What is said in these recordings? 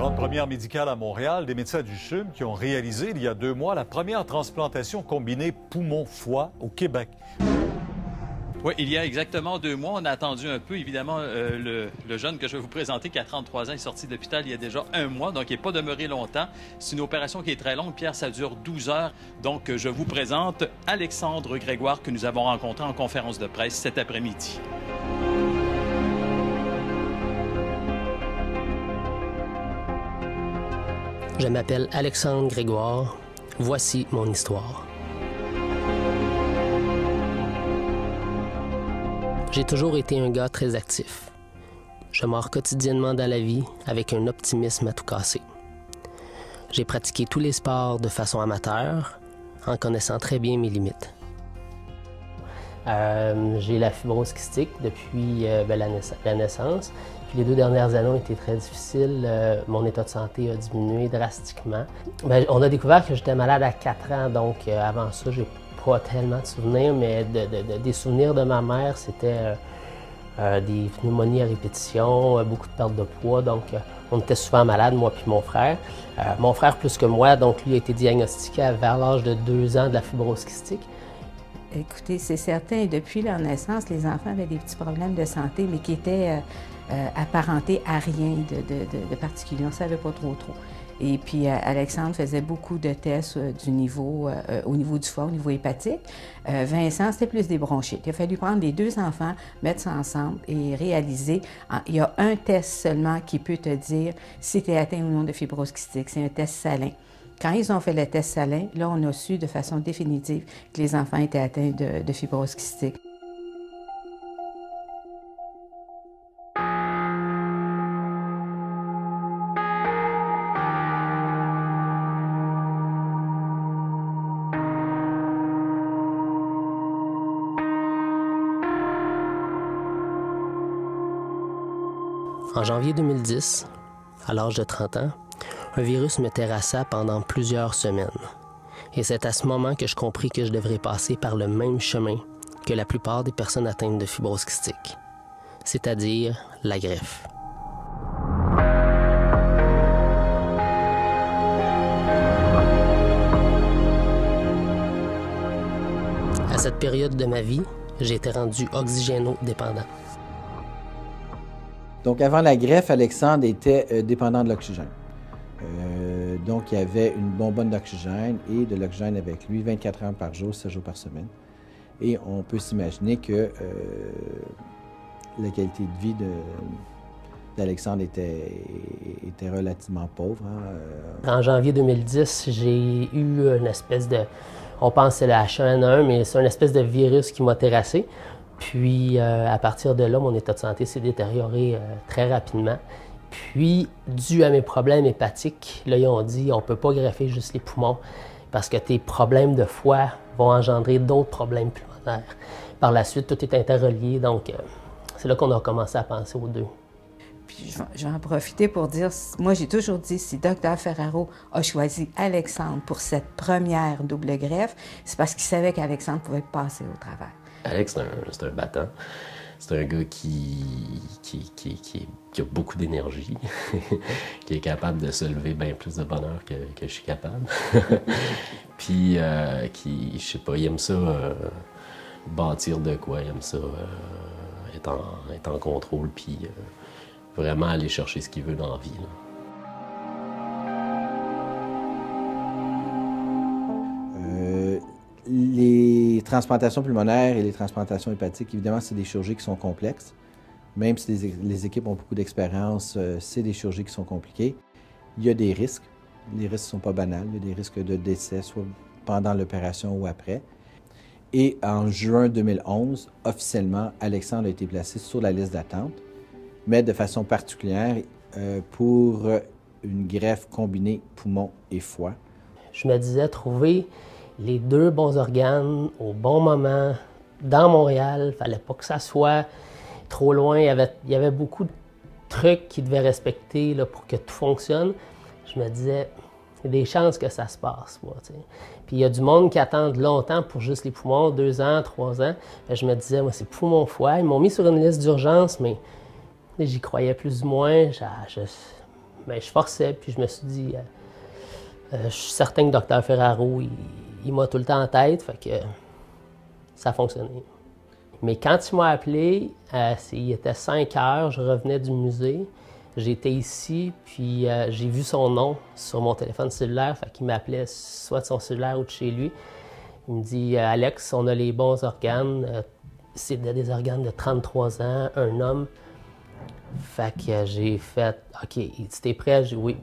Grande première médicale à Montréal, des médecins du CHUM qui ont réalisé il y a 2 mois la première transplantation combinée poumon-foie au Québec. Oui, il y a exactement 2 mois, on a attendu un peu. Évidemment, le jeune que je vais vous présenter, qui a 33 ans, est sorti de l'hôpital il y a déjà 1 mois, donc il n'est pas demeuré longtemps. C'est une opération qui est très longue. Pierre, ça dure 12 heures. Donc, je vous présente Alexandre Grégoire, que nous avons rencontré en conférence de presse cet après-midi. Je m'appelle Alexandre Grégoire. Voici mon histoire. J'ai toujours été un gars très actif. Je mords quotidiennement dans la vie avec un optimisme à tout casser. J'ai pratiqué tous les sports de façon amateur, en connaissant très bien mes limites. J'ai la fibrose kystique depuis la naissance. Puis les 2 dernières années ont été très difficiles. Mon état de santé a diminué drastiquement. On a découvert que j'étais malade à 4 ans, donc avant ça, j'ai pas tellement de souvenirs, mais des souvenirs de ma mère, c'était des pneumonies à répétition, beaucoup de perte de poids, donc on était souvent malades, moi puis mon frère. Mon frère plus que moi, donc lui a été diagnostiqué vers l'âge de 2 ans de la fibrose kystique. Écoutez, c'est certain, depuis leur naissance, les enfants avaient des petits problèmes de santé, mais qui étaient apparentés à rien de particulier. On ne savait pas trop. Et puis, Alexandre faisait beaucoup de tests au niveau du foie, au niveau hépatique. Vincent, c'était plus des bronchites. Il a fallu prendre les 2 enfants, mettre ça ensemble et réaliser. Il y a un test seulement qui peut te dire si tu es atteint ou non de fibrose kystique. C'est un test salin. Quand ils ont fait le test salin, là, on a su de façon définitive que les enfants étaient atteints de fibrose kystique. En janvier 2010, à l'âge de 30 ans, un virus me terrassa pendant plusieurs semaines. Et c'est à ce moment que je compris que je devrais passer par le même chemin que la plupart des personnes atteintes de fibrose kystique, c'est-à-dire la greffe. À cette période de ma vie, j'ai été rendu oxygéno-dépendant. Donc, avant la greffe, Alexandre était dépendant de l'oxygène. Donc, il y avait une bonbonne d'oxygène et de l'oxygène avec lui 24 heures par jour, 7 jours par semaine. Et on peut s'imaginer que la qualité de vie d'Alexandre était relativement pauvre. En janvier 2010, j'ai eu une espèce de... On pense que c'est le H1N1, mais c'est une espèce de virus qui m'a terrassé. Puis, à partir de là, mon état de santé s'est détérioré très rapidement. Puis, dû à mes problèmes hépatiques, là, ils ont dit on ne peut pas greffer juste les poumons parce que tes problèmes de foie vont engendrer d'autres problèmes pulmonaires. Par la suite, tout est interrelié, donc c'est là qu'on a commencé à penser aux 2. Puis, je vais en profiter pour dire, moi, j'ai toujours dit, si Dr Ferraro a choisi Alexandre pour cette première double greffe, c'est parce qu'il savait qu'Alexandre pouvait passer au travers. Alex, c'est un battant. C'est un gars qui a beaucoup d'énergie, qui est capable de se lever bien plus de bonheur que je suis capable. Puis, je sais pas, il aime ça bâtir de quoi, il aime ça être en contrôle, puis vraiment aller chercher ce qu'il veut dans la vie, là. Les transplantations pulmonaires et les transplantations hépatiques, évidemment, c'est des chirurgies qui sont complexes. Même si les équipes ont beaucoup d'expérience, c'est des chirurgies qui sont compliquées. Il y a des risques. Les risques ne sont pas banals. Il y a des risques de décès, soit pendant l'opération ou après. Et en juin 2011, officiellement, Alexandre a été placé sur la liste d'attente, mais de façon particulière pour une greffe combinée poumon et foie. Je me disais trouver les 2 bons organes au bon moment, dans Montréal. Il ne fallait pas que ça soit trop loin. Il y avait beaucoup de trucs qu'ils devaient respecter là, pour que tout fonctionne. Je me disais, il y a des chances que ça se passe. Moi, t'sais. Puis il y a du monde qui attend longtemps pour juste les poumons, 2 ans, 3 ans. Je me disais, moi, c'est poumon-foie. Ils m'ont mis sur une liste d'urgence, mais j'y croyais plus ou moins. je forçais, puis je me suis dit, je suis certain que Dr Ferraro, il m'a tout le temps en tête, fait que ça a fonctionné. Mais quand il m'a appelé, il était 5 heures, je revenais du musée. J'étais ici, puis j'ai vu son nom sur mon téléphone cellulaire, fait qu'il m'appelait soit de son cellulaire ou de chez lui. Il me dit « Alex, on a les bons organes. C'est des organes de 33 ans, un homme. » Fait que j'ai fait « OK, t'es prêt? » J'ai dit « Oui,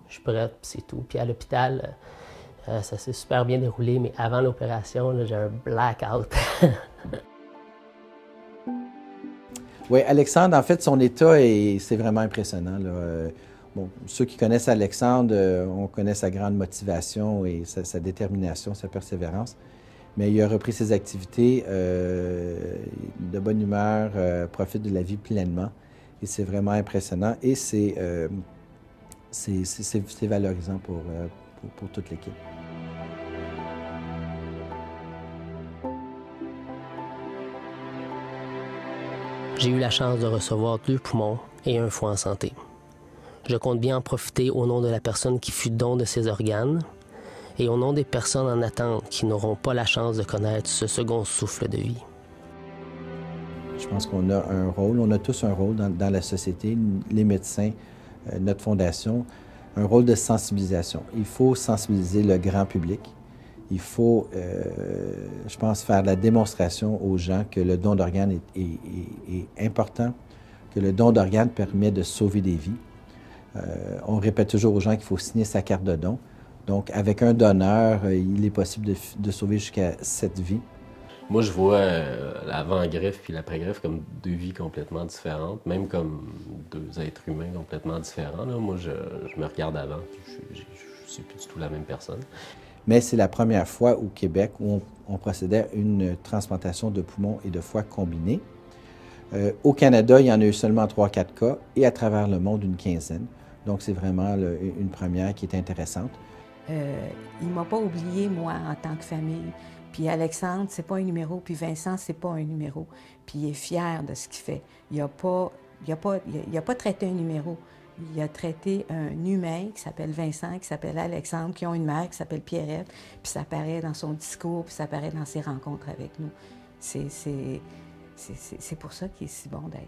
je suis prête, c'est tout. » Puis à l'hôpital, ça s'est super bien déroulé, mais avant l'opération, j'ai un blackout. Oui, Alexandre, en fait, son état, c'est vraiment impressionnant, là. Bon, ceux qui connaissent Alexandre, on connaît sa grande motivation et sa détermination, sa persévérance. Mais il a repris ses activités de bonne humeur, profite de la vie pleinement. Et c'est vraiment impressionnant et c'est valorisant pour toute l'équipe. J'ai eu la chance de recevoir 2 poumons et un foie en santé. Je compte bien en profiter au nom de la personne qui fut don de ses organes et au nom des personnes en attente qui n'auront pas la chance de connaître ce second souffle de vie. Je pense qu'on a un rôle, on a tous un rôle dans la société, les médecins, notre fondation, un rôle de sensibilisation. Il faut sensibiliser le grand public. Il faut, je pense, faire la démonstration aux gens que le don d'organes est important, que le don d'organes permet de sauver des vies. On répète toujours aux gens qu'il faut signer sa carte de don. Donc, avec un donneur, il est possible de sauver jusqu'à 7 vies. Moi, je vois l'avant-greffe puis l'après-greffe comme 2 vies complètement différentes, même comme 2 êtres humains complètement différents. Là. Moi, je me regarde avant, je ne suis plus du tout la même personne. Mais c'est la première fois au Québec où on procédait à une transplantation de poumons et de foie combinés. Au Canada, il y en a eu seulement 3-4 cas et à travers le monde, une quinzaine. Donc, c'est vraiment une première qui est intéressante. Il ne m'a pas oublié, moi, en tant que famille. Puis Alexandre, c'est pas un numéro, puis Vincent, c'est pas un numéro. Puis il est fier de ce qu'il fait. Il n'a pas traité un numéro. Il a traité un humain qui s'appelle Vincent, qui s'appelle Alexandre, qui ont une mère qui s'appelle Pierrette, puis ça apparaît dans son discours, puis ça apparaît dans ses rencontres avec nous. C'est pour ça qu'il est si bon, d'ailleurs.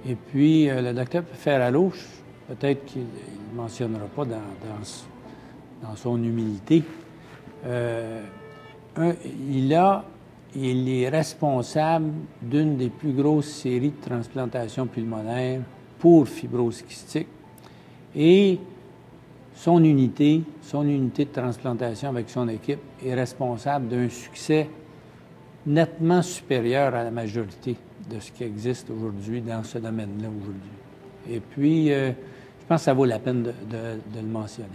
Et puis, le docteur Ferraro, peut-être qu'il ne mentionnera pas dans son humilité, il est responsable d'une des plus grosses séries de transplantations pulmonaires pour fibrose kystique. Et son unité de transplantation avec son équipe est responsable d'un succès nettement supérieur à la majorité de ce qui existe aujourd'hui dans ce domaine-là aujourd'hui. Et puis, je pense que ça vaut la peine de le mentionner.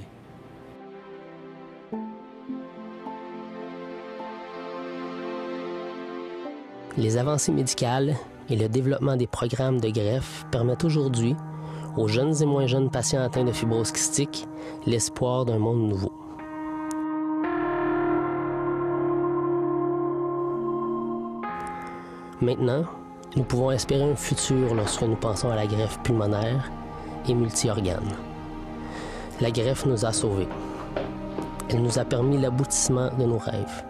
Les avancées médicales et le développement des programmes de greffe permettent aujourd'hui aux jeunes et moins jeunes patients atteints de fibrose kystique l'espoir d'un monde nouveau. Maintenant, nous pouvons espérer un futur lorsque nous pensons à la greffe pulmonaire et multi-organes. La greffe nous a sauvés. Elle nous a permis l'aboutissement de nos rêves.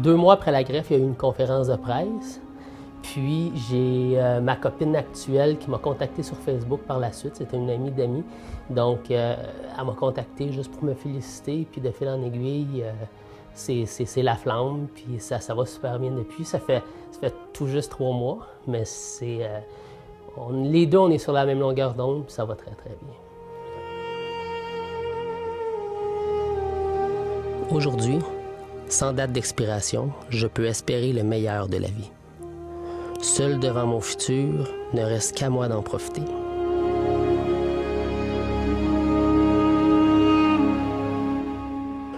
Deux mois après la greffe, il y a eu une conférence de presse. Puis j'ai ma copine actuelle qui m'a contacté sur Facebook par la suite. C'était une amie d'amis. Donc, elle m'a contacté juste pour me féliciter. Puis de fil en aiguille, c'est la flamme. Puis ça va super bien depuis. Ça fait tout juste 3 mois. Mais les deux, on est sur la même longueur d'onde. Puis ça va très, très bien. Aujourd'hui, sans date d'expiration, je peux espérer le meilleur de la vie. Seul devant mon futur, ne reste qu'à moi d'en profiter.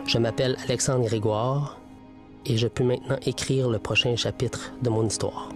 Je m'appelle Alexandre Grégoire et je peux maintenant écrire le prochain chapitre de mon histoire.